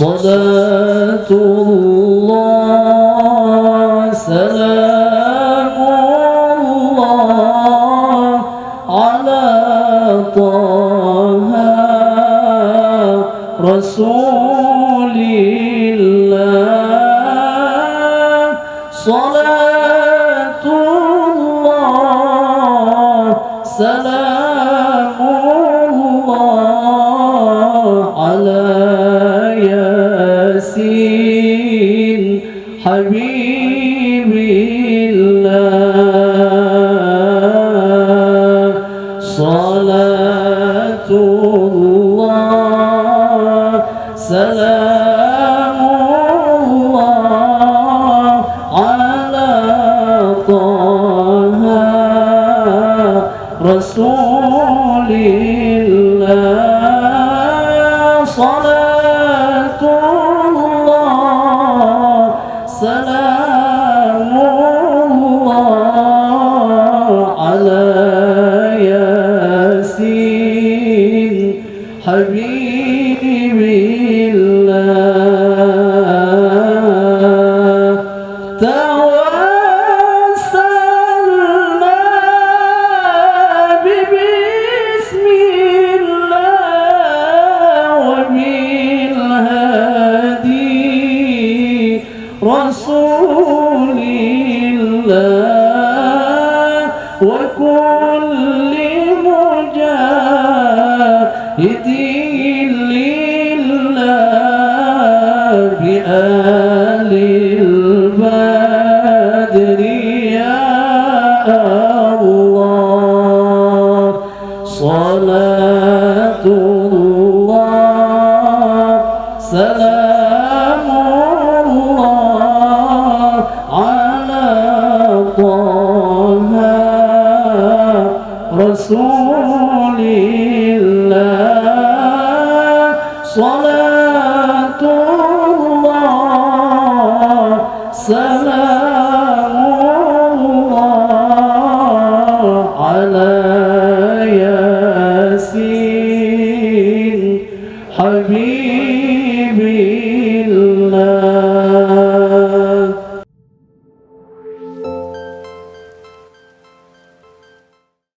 صلاة الله سلام الله على طه رسول الله صلاة الله سلام الله على ياسين حبيب الله صلاة الله سلام الله على طه رسول الله صلاة الله سلام الله على ياسين حبيب الله توسلنا ببسم الله وبالهادي رسول الله وكل مجاهد لله بآل البدر يا الله صلاة الله سلام الله على طه رسول الله صلاة الله سلام الله على ياسين حبيبي